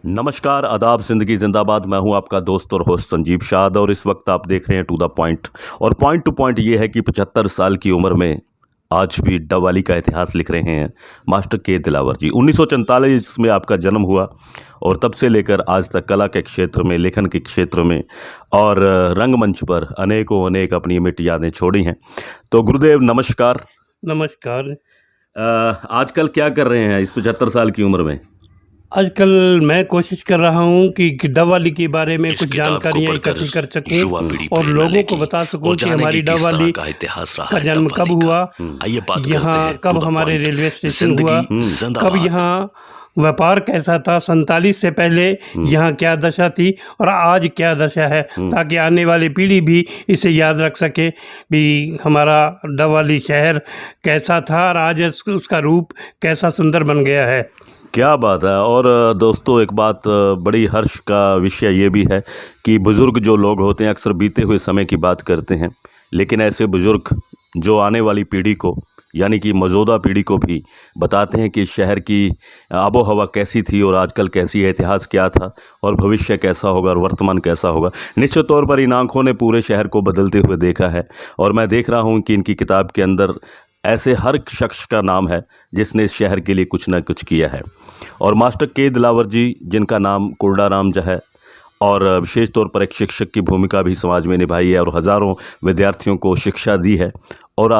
नमस्कार, आदाब, ज़िंदगी ज़िंदाबाद। मैं हूं आपका दोस्त और होस्ट संजीव शाद और इस वक्त आप देख रहे हैं टू द पॉइंट। और पॉइंट टू पॉइंट ये है कि 75 साल की उम्र में आज भी डबवाली का इतिहास लिख रहे हैं मास्टर के दिलावर जी। 1944 में आपका जन्म हुआ और तब से लेकर आज तक कला के क्षेत्र में, लेखन के क्षेत्र में और रंगमंच पर अनेकों अनेक अपनी अमिट यादें छोड़ी हैं। तो गुरुदेव नमस्कार। नमस्कार। आजकल क्या कर रहे हैं इस 75 साल की उम्र में? आजकल मैं कोशिश कर रहा हूँ कि डबवाली के बारे में कुछ जानकारियाँ इकट्ठी कर सकूँ और लोगों को बता सकूँ कि हमारी डबवाली का जन्म कब हुआ, यहाँ कब हमारे रेलवे स्टेशन हुआ, कब यहाँ व्यापार कैसा था, 47 से पहले यहाँ क्या दशा थी और आज क्या दशा है, ताकि आने वाली पीढ़ी भी इसे याद रख सके भी हमारा डबवाली शहर कैसा था और आज उसका रूप कैसा सुंदर बन गया है। क्या बात है। और दोस्तों, एक बात बड़ी हर्ष का विषय ये भी है कि बुज़ुर्ग जो लोग होते हैं अक्सर बीते हुए समय की बात करते हैं, लेकिन ऐसे बुज़ुर्ग जो आने वाली पीढ़ी को, यानी कि मौजूदा पीढ़ी को भी बताते हैं कि शहर की आबो हवा कैसी थी और आजकल कैसी है, इतिहास क्या था और भविष्य कैसा होगा और वर्तमान कैसा होगा। निश्चित तौर पर इन आँखों ने पूरे शहर को बदलते हुए देखा है और मैं देख रहा हूँ कि इनकी किताब के अंदर ऐसे हर शख्स का नाम है जिसने इस शहर के लिए कुछ न कुछ किया है। और मास्टर के दिलावर जी, जिनका नाम कुरडाराम जो है, और विशेष तौर पर एक शिक्षक की भूमिका भी समाज में निभाई है और हज़ारों विद्यार्थियों को शिक्षा दी है और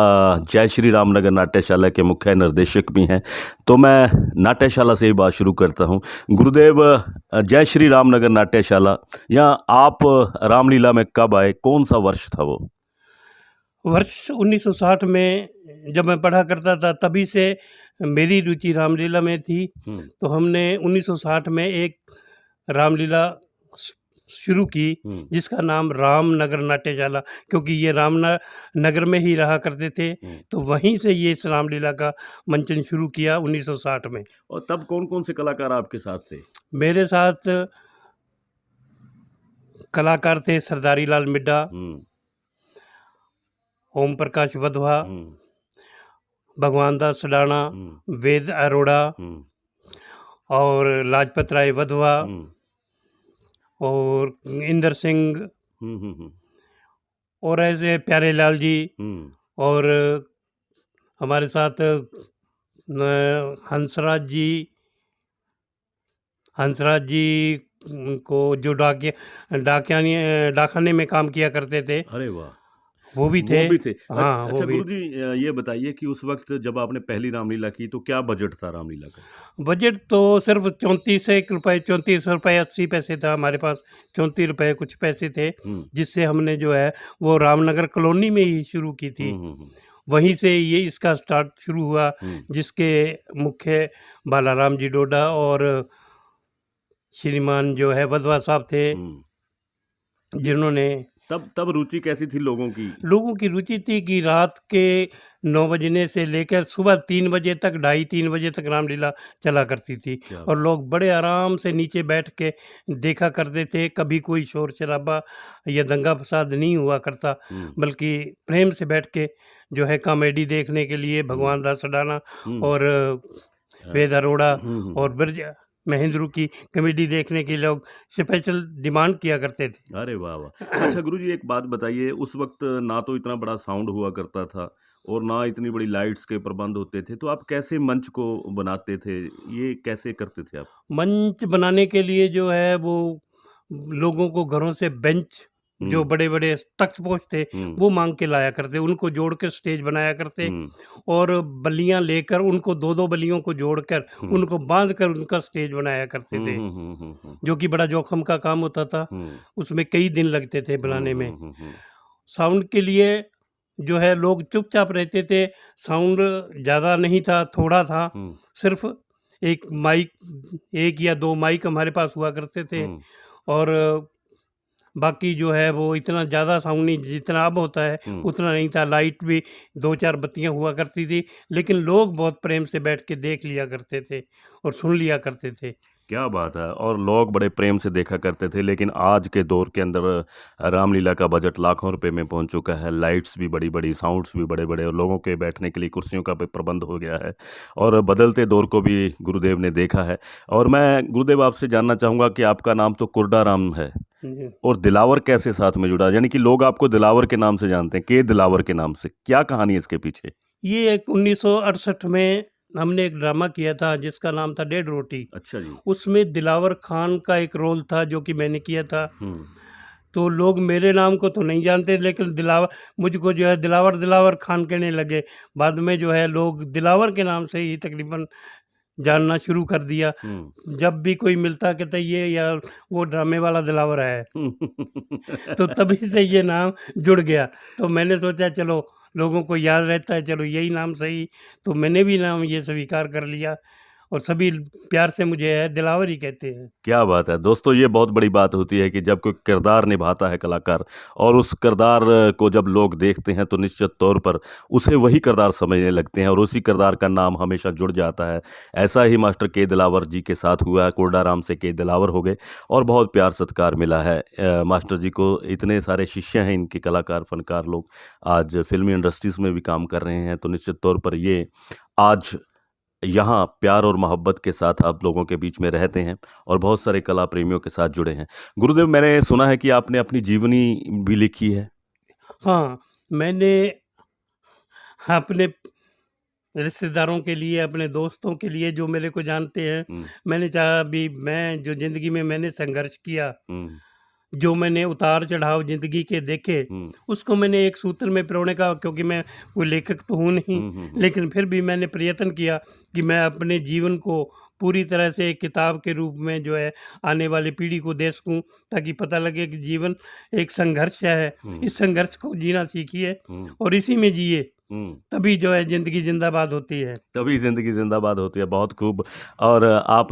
जय श्री रामनगर नाट्यशाला के मुख्य निर्देशक भी हैं। तो मैं नाट्यशाला से ही बात शुरू करता हूं। गुरुदेव, जय श्री रामनगर नाट्यशाला, यहाँ आप रामलीला में कब आए? कौन सा वर्ष था वो? वर्ष 1960 में जब मैं पढ़ा करता था, तभी से मेरी रुचि रामलीला में थी। तो हमने 1960 में एक रामलीला शुरू की जिसका नाम रामनगर नाट्यशाला, क्योंकि ये नगर में ही रहा करते थे, तो वहीं से ये इस रामलीला का मंचन शुरू किया 1960 में। और तब कौन कौन से कलाकार आपके साथ थे? मेरे साथ कलाकार थे सरदारी लाल मिड्डा, ओम प्रकाश वधवा, भगवान दास सडाना, वेद अरोड़ा और लाजपत राय वधवा और इंदर सिंह और ऐसे प्यारे लाल जी। और हमारे साथ हंसराज जी को जो डाकखाने में काम किया करते थे। अरे वाह, वो भी थे। हाँ, अच्छा गुरुजी, ये बताइए कि उस वक्त जब आपने पहली रामलीला की तो क्या बजट था रामलीला का? बजट तो सिर्फ 34 रुपये 80 पैसे था हमारे पास। 34 रुपये कुछ पैसे थे, जिससे हमने जो है वो रामनगर कॉलोनी में ही शुरू की थी। वहीं से ये इसका स्टार्ट शुरू हुआ, जिसके मुख्य बालाराम जी डोडा और श्रीमान जो है वधवा साहब थे, जिन्होंने तब रुचि कैसी थी लोगों की? लोगों की रुचि थी कि रात के 9 बजने से लेकर सुबह 3 बजे तक, 2:30-3 बजे तक रामलीला चला करती थी और लोग बड़े आराम से नीचे बैठ के देखा करते थे। कभी कोई शोर शराबा या दंगा फसाद नहीं हुआ करता, बल्कि प्रेम से बैठ के जो है कॉमेडी देखने के लिए भगवान दास सडाना और वेद अरोड़ा और ब्रज महेंद्र की कॉमेडी देखने के लोग स्पेशल डिमांड किया करते थे। अरे वाह वाह। अच्छा गुरुजी, एक बात बताइए, उस वक्त ना तो इतना बड़ा साउंड हुआ करता था और ना इतनी बड़ी लाइट्स के प्रबंध होते थे, तो आप कैसे मंच को बनाते थे? ये कैसे करते थे आप? मंच बनाने के लिए जो है वो लोगों को घरों से बेंच, जो बड़े बड़े तख्त पोष थे, वो मांग के लाया करते, उनको जोड़ कर स्टेज बनाया करते और बल्लियां लेकर उनको 2-2 बल्लियों को जोड़कर उनको बांध कर उनका स्टेज बनाया करते थे, जो कि बड़ा जोखिम का काम होता था। उसमें कई दिन लगते थे बनाने में। साउंड के लिए जो है लोग चुपचाप रहते थे। साउंड ज़्यादा नहीं था, थोड़ा था। सिर्फ एक या 2 माइक हमारे पास हुआ करते थे और बाकी जो है वो इतना ज़्यादा साउंड नहीं, जितना अब होता है उतना नहीं था। लाइट भी 2-4 बत्तियाँ हुआ करती थी, लेकिन लोग बहुत प्रेम से बैठ के देख लिया करते थे और सुन लिया करते थे। क्या बात है। और लोग बड़े प्रेम से देखा करते थे, लेकिन आज के दौर के अंदर रामलीला का बजट लाखों रुपए में पहुंच चुका है। लाइट्स भी बड़ी बड़ी, साउंड्स भी बड़े बड़े, और लोगों के बैठने के लिए कुर्सियों का भी प्रबंध हो गया है। और बदलते दौर को भी गुरुदेव ने देखा है। और मैं गुरुदेव आपसे जानना चाहूँगा कि आपका नाम तो कुरडाराम है, जी। और दिलावर कैसे साथ में जुड़ा, यानी कि लोग आपको दिलावर के नाम से जानते हैं, के दिलावर के नाम से, क्या कहानी है इसके पीछे? ये एक 1968 में हमने एक ड्रामा किया था जिसका नाम था डेढ़ रोटी। अच्छा जी। उसमें दिलावर खान का एक रोल था जो कि मैंने किया था। हम्म। तो लोग मेरे नाम को तो नहीं जानते, लेकिन दिलावर मुझको जो है दिलावर दिलावर खान कहने लगे। बाद में जो है लोग दिलावर के नाम से ही तकरीबन जानना शुरू कर दिया। जब भी कोई मिलता कहता ये यार वो ड्रामे वाला दिलावर है। तो तभी से ये नाम जुड़ गया। तो मैंने सोचा चलो लोगों को याद रहता है, चलो यही नाम सही। तो मैंने भी नाम ये स्वीकार कर लिया और सभी प्यार से मुझे है दिलावर ही कहते हैं। क्या बात है दोस्तों, ये बहुत बड़ी बात होती है कि जब कोई किरदार निभाता है कलाकार, और उस किरदार को जब लोग देखते हैं तो निश्चित तौर पर उसे वही किरदार समझने लगते हैं और उसी किरदार का नाम हमेशा जुड़ जाता है। ऐसा ही मास्टर के दिलावर जी के साथ हुआ। कोरडाराम से के दिलावर हो गए और बहुत प्यार सत्कार मिला है मास्टर जी को। इतने सारे शिष्य हैं इनके, कलाकार फनकार लोग आज फिल्मी इंडस्ट्रीज में भी काम कर रहे हैं। तो निश्चित तौर पर ये आज यहाँ प्यार और मोहब्बत के साथ आप लोगों के बीच में रहते हैं और बहुत सारे कला प्रेमियों के साथ जुड़े हैं। गुरुदेव, मैंने सुना है कि आपने अपनी जीवनी भी लिखी है। हाँ, मैंने अपने रिश्तेदारों के लिए, अपने दोस्तों के लिए जो मेरे को जानते हैं, मैंने चाहा अभी मैं जो ज़िंदगी में मैंने संघर्ष किया, जो मैंने उतार चढ़ाव ज़िंदगी के देखे, उसको मैंने एक सूत्र में पिरोने का, क्योंकि मैं कोई लेखक तो हूँ नहीं, लेकिन फिर भी मैंने प्रयत्न किया कि मैं अपने जीवन को पूरी तरह से एक किताब के रूप में जो है आने वाली पीढ़ी को दे सकूँ, ताकि पता लगे कि जीवन एक संघर्ष है। इस संघर्ष को जीना सीखिए और इसी में जिए, तभी जो है ज़िंदगी जिंदाबाद होती है। तभी ज़िंदगी ज़िंदाबाद होती है। बहुत खूब। और आप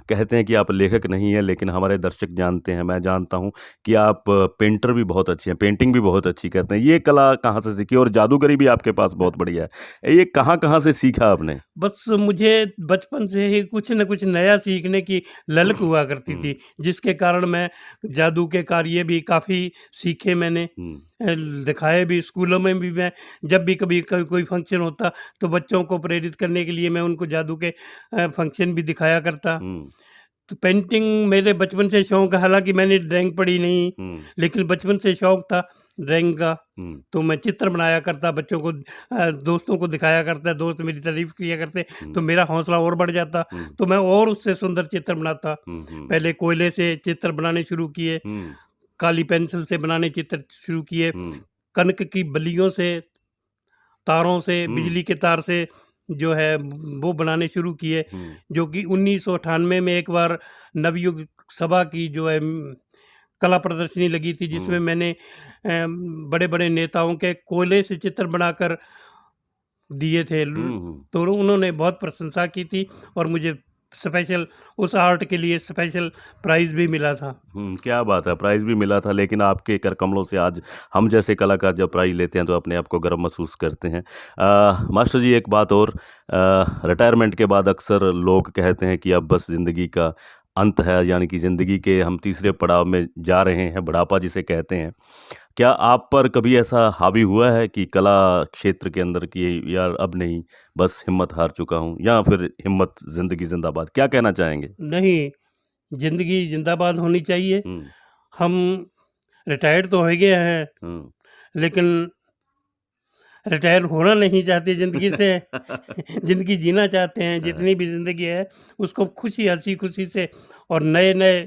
कहते हैं कि आप लेखक नहीं हैं, लेकिन हमारे दर्शक जानते हैं, मैं जानता हूँ कि आप पेंटर भी बहुत अच्छे हैं, पेंटिंग भी बहुत अच्छी करते हैं। ये कला कहाँ से सीखी? और जादूगरी भी आपके पास बहुत बढ़िया है। ये कहाँ से सीखा आपने? बस मुझे बचपन से ही कुछ न कुछ नया सीखने की ललक हुआ करती थी, जिसके कारण मैं जादू के कार्य भी काफ़ी सीखे मैंने, दिखाए भी। स्कूलों में भी मैं जब भी कभी कोई फंक्शन होता तो बच्चों को प्रेरित करने के लिए मैं उनको जादू के फंक्शन भी दिखाया करता। तो पेंटिंग मेरे बचपन से शौक है, हालांकि मैंने ड्राइंग पढ़ी नहीं, लेकिन बचपन से शौक था ड्राइंग का। तो मैं चित्र बनाया करता, बच्चों को दोस्तों को दिखाया करता, दोस्त मेरी तारीफ किया करते तो मेरा हौसला और बढ़ जाता, तो मैं और उससे सुंदर चित्र बनाता। पहले कोयले से चित्र बनाने शुरू किए, काली पेंसिल से बनाने चित्र शुरू किए, कनक की बलियों से, तारों से, बिजली के तार से जो है वो बनाने शुरू किए। जो कि 1998 में एक बार नवयुग सभा की जो है कला प्रदर्शनी लगी थी, जिसमें मैंने बड़े बड़े नेताओं के कोयले से चित्र बनाकर दिए थे। तो उन्होंने बहुत प्रशंसा की थी और मुझे स्पेशल उस आर्ट के लिए स्पेशल प्राइज़ भी मिला था। क्या बात है, प्राइज़ भी मिला था। लेकिन आपके कर कमलों से आज हम जैसे कलाकार जब प्राइज़ लेते हैं तो अपने आप को गर्व महसूस करते हैं। मास्टर जी, एक बात और, रिटायरमेंट के बाद अक्सर लोग कहते हैं कि अब बस ज़िंदगी का अंत है, यानी कि ज़िंदगी के हम तीसरे पड़ाव में जा रहे हैं, बुढ़ापा जिसे कहते हैं। क्या आप पर कभी ऐसा हावी हुआ है कि कला क्षेत्र के अंदर कि यार अब नहीं, बस हिम्मत हार चुका हूँ, या फिर हिम्मत ज़िंदगी जिंदाबाद, क्या कहना चाहेंगे? नहीं, ज़िंदगी जिंदाबाद होनी चाहिए। हम रिटायर्ड तो हो गए हैं, लेकिन रिटायर होना नहीं चाहते ज़िंदगी से। ज़िंदगी जीना चाहते हैं। जितनी भी ज़िंदगी है उसको खुशी, हंसी खुशी से और नए नए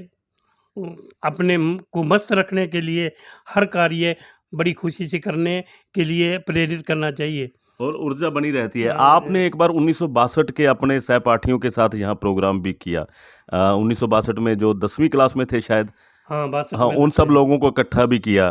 अपने को मस्त रखने के लिए हर कार्य बड़ी खुशी से करने के लिए प्रेरित करना चाहिए और ऊर्जा बनी रहती है। आपने एक बार 1962 के अपने सहपाठियों के साथ यहाँ प्रोग्राम भी किया। 1962 में जो 10वीं क्लास में थे शायद, हाँ, हाँ, उन सब लोगों को इकट्ठा भी किया।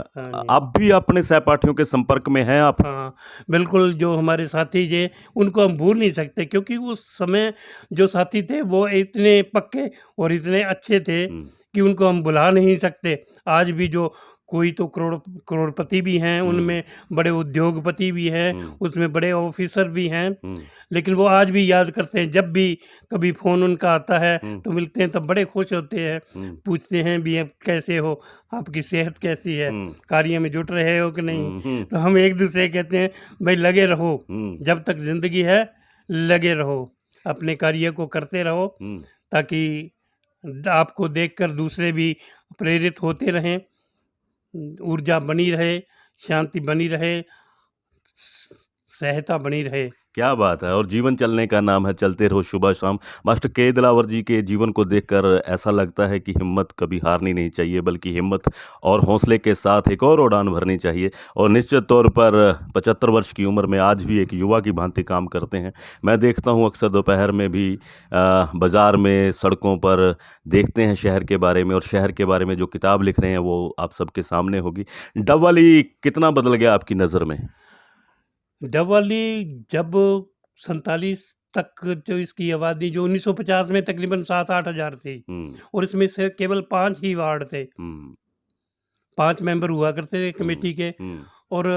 अब भी अपने सहपाठियों के संपर्क में हैं आप? हाँ, बिल्कुल। जो हमारे साथी थे उनको हम भूल नहीं सकते, क्योंकि उस समय जो साथी थे वो इतने पक्के और इतने अच्छे थे कि उनको हम भुला नहीं सकते। आज भी जो कोई तो करोड़पति भी हैं, उनमें बड़े उद्योगपति भी हैं, उसमें बड़े ऑफिसर भी हैं, लेकिन वो आज भी याद करते हैं। जब भी कभी फ़ोन उनका आता है तो मिलते हैं, तब बड़े खुश होते हैं, पूछते हैं भी आप कैसे हो, आपकी सेहत कैसी है, कार्य में जुट रहे हो कि नहीं। तो हम एक दूसरे कहते हैं भाई लगे रहो, जब तक ज़िंदगी है लगे रहो, अपने कार्य को करते रहो, ताकि आपको देखकर दूसरे भी प्रेरित होते रहें, ऊर्जा बनी रहे, शांति बनी रहे, सहता बनी रहे। क्या बात है। और जीवन चलने का नाम है, चलते रहो सुबह शाम। मास्टर के दिलावर जी के जीवन को देखकर ऐसा लगता है कि हिम्मत कभी हारनी नहीं चाहिए, बल्कि हिम्मत और हौसले के साथ एक और उड़ान भरनी चाहिए। और निश्चित तौर पर 75 वर्ष की उम्र में आज भी एक युवा की भांति काम करते हैं। मैं देखता हूँ अक्सर दोपहर में भी बाज़ार में, सड़कों पर देखते हैं शहर के बारे में, और शहर के बारे में जो किताब लिख रहे हैं वो आप सबके सामने होगी। डबवाली कितना बदल गया आपकी नज़र में? डबवाली जब 47 तक जो इसकी आबादी जो 1950 में तकरीबन 7-8 हज़ार थी, और इसमें से केवल 5 ही वार्ड थे, 5 मेंबर हुआ करते थे कमेटी के, और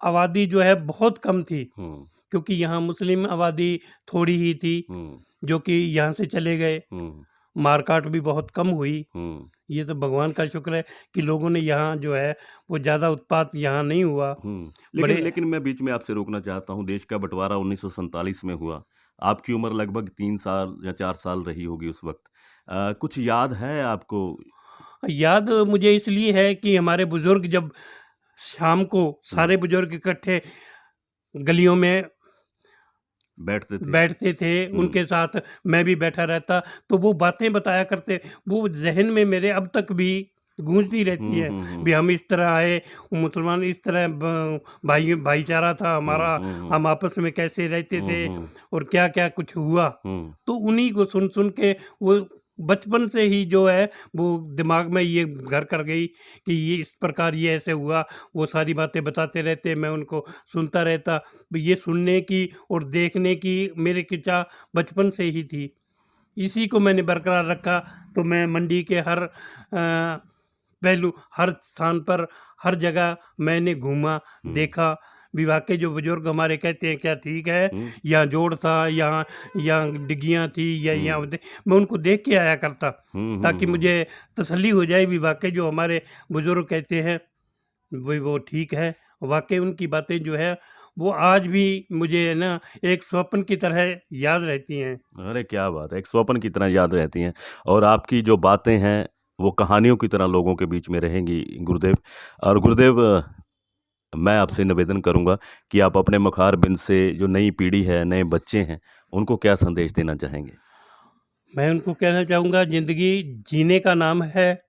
आबादी जो है बहुत कम थी, क्योंकि यहाँ मुस्लिम आबादी थोड़ी ही थी, जो कि यहाँ से चले गए। मारकाट भी बहुत कम हुई। ये तो भगवान का शुक्र है कि लोगों ने यहाँ जो है वो ज़्यादा उत्पात यहाँ नहीं हुआ। लेकिन मैं बीच में आपसे रोकना चाहता हूँ। देश का बंटवारा 1947 में हुआ। आपकी उम्र लगभग 3 साल या 4 साल रही होगी उस वक्त। कुछ याद है आपको? याद मुझे इसलिए है कि हमारे बुजुर्ग जब शाम को सारे बुजुर्ग इकट्ठे गलियों में बैठते थे, उनके साथ मैं भी बैठा रहता, तो वो बातें बताया करते, वो जहन में मेरे अब तक भी गूंजती रहती है। भी हम इस तरह आए, मुसलमान इस तरह भाईचारा था हमारा, हम आपस में कैसे रहते थे, और क्या क्या कुछ हुआ। तो उन्हीं को सुन सुन के वो बचपन से ही जो है वो दिमाग में ये घर कर गई कि ये इस प्रकार ये ऐसे हुआ। वो सारी बातें बताते रहते, मैं उनको सुनता रहता। ये सुनने की और देखने की मेरी इच्छा बचपन से ही थी, इसी को मैंने बरकरार रखा। तो मैं मंडी के हर पहलू, हर स्थान पर, हर जगह मैंने घूमा, देखा। विभाग के जो बुजुर्ग हमारे कहते हैं क्या ठीक है, यहाँ जोड़ था, यहाँ डिग्गियाँ थी, या यहाँ, मैं उनको देख के आया करता, ताकि मुझे तसल्ली हो जाए। विभाग के जो हमारे बुजुर्ग कहते हैं वो ठीक है। वाकई उनकी बातें जो है वो आज भी मुझे ना एक स्वप्न की तरह याद रहती हैं। अरे क्या बात है, एक स्वप्न की तरह याद रहती हैं। और आपकी जो बातें हैं वो कहानियों की तरह लोगों के बीच में रहेंगी गुरुदेव। और गुरुदेव, मैं आपसे निवेदन करूंगा कि आप अपने मुखारबिंद से जो नई पीढ़ी है, नए बच्चे हैं, उनको क्या संदेश देना चाहेंगे? मैं उनको कहना चाहूँगा, ज़िंदगी जीने का नाम है,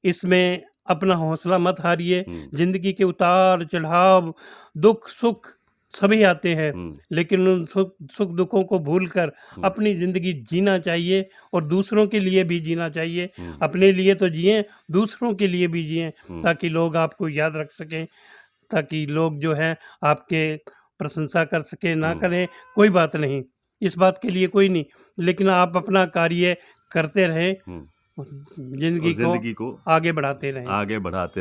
इसमें अपना हौसला मत हारिए। ज़िंदगी के उतार चढ़ाव, दुख सुख सभी आते हैं, लेकिन उन सुख दुखों को भूलकर अपनी ज़िंदगी जीना चाहिए, और दूसरों के लिए भी जीना चाहिए। अपने लिए तो जिएं, दूसरों के लिए भी जिएं, ताकि लोग आपको याद रख सकें, ताकि लोग जो है आपके प्रशंसा कर सके। ना करें कोई बात नहीं, इस बात के लिए कोई नहीं, लेकिन आप अपना कार्य करते रहें, जिंदगी को आगे बढ़ाते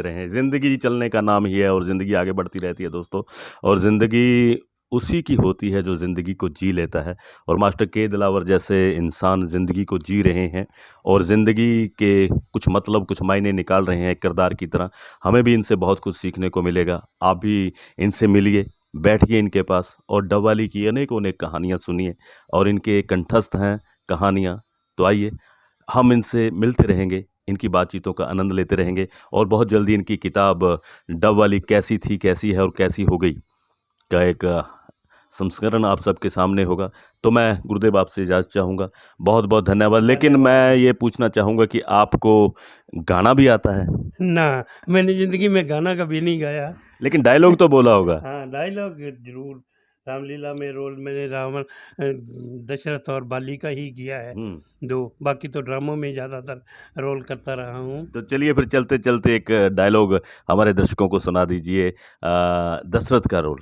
रहें। जिंदगी चलने का नाम ही है, और जिंदगी आगे बढ़ती रहती है दोस्तों। और जिंदगी उसी की होती है जो ज़िंदगी को जी लेता है। और मास्टर के दिलावर जैसे इंसान ज़िंदगी को जी रहे हैं, और ज़िंदगी के कुछ मतलब, कुछ मायने निकाल रहे हैं एक किरदार की तरह। हमें भी इनसे बहुत कुछ सीखने को मिलेगा। आप भी इनसे मिलिए, बैठिए इनके पास, और डबवाली की अनेकों अनेक कहानियाँ सुनिए, और इनके कंठस्थ हैं कहानियाँ। तो आइए हम इनसे मिलते रहेंगे, इनकी बातचीतों का आनंद लेते रहेंगे, और बहुत जल्दी इनकी किताब डबवाली कैसी थी, कैसी है और कैसी हो गई का एक संस्करण आप सबके सामने होगा। तो मैं गुरुदेव आपसे इजाज़त चाहूँगा। बहुत बहुत धन्यवाद। लेकिन मैं ये पूछना चाहूँगा कि आपको गाना भी आता है? ना, मैंने ज़िंदगी में गाना कभी नहीं गाया। लेकिन डायलॉग तो बोला होगा? हाँ, डायलॉग ज़रूर। रामलीला में रोल मैंने रावण, दशरथ और बाली का ही किया है 2, बाकी तो ड्रामों में ज़्यादातर रोल करता रहा हूँ। तो चलिए फिर चलते चलते एक डायलॉग हमारे दर्शकों को सुना दीजिए, दशरथ का रोल।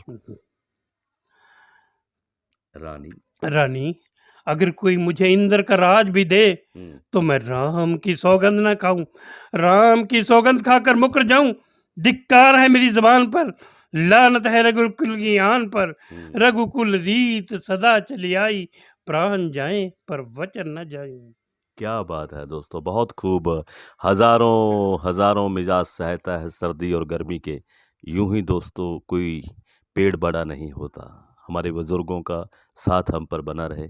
रानी, अगर कोई मुझे इंद्र का राज भी दे तो मैं राम की सौगंध ना खाऊं, राम की सौगंध खाकर मुकर जाऊं। धिक्कार है मेरी जबान पर, लानत है रघुकुल की आन पर। रघुकुल रीत सदा चली आई, प्राण जाए पर वचन न जाए। क्या बात है दोस्तों, बहुत खूब। हजारों हजारों मिजाज सहता है सर्दी और गर्मी के, यूं ही दोस्तों कोई पेड़ बड़ा नहीं होता। हमारे बुजुर्गों का साथ हम पर बना रहे,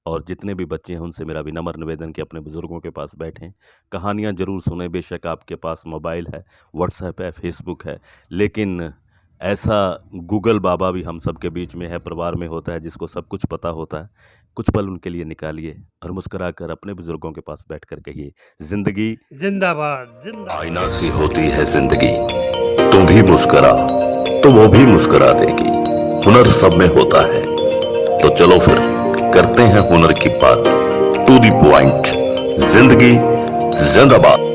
और जितने भी बच्चे हैं उनसे मेरा विनम्र निवेदन कि अपने बुजुर्गों के पास बैठें, कहानियाँ जरूर सुने। बेशक आपके पास मोबाइल है, व्हाट्सएप है, फेसबुक है, लेकिन ऐसा गूगल बाबा भी हम सब के बीच में है, परिवार में होता है, जिसको सब कुछ पता होता है। कुछ पल उनके लिए निकालिए और मुस्कुराकर अपने बुजुर्गों के पास बैठकर कहिए, जिंदगी जिंदाबाद जिंदाबाद। आईना सी होती है जिंदगी, तू भी मुस्कुरा तो वो भी मुस्कुरा देगी। हुनर सब में होता है, तो चलो फिर करते हैं हुनर की बात। टू द पॉइंट, जिंदगी जिंदाबाद।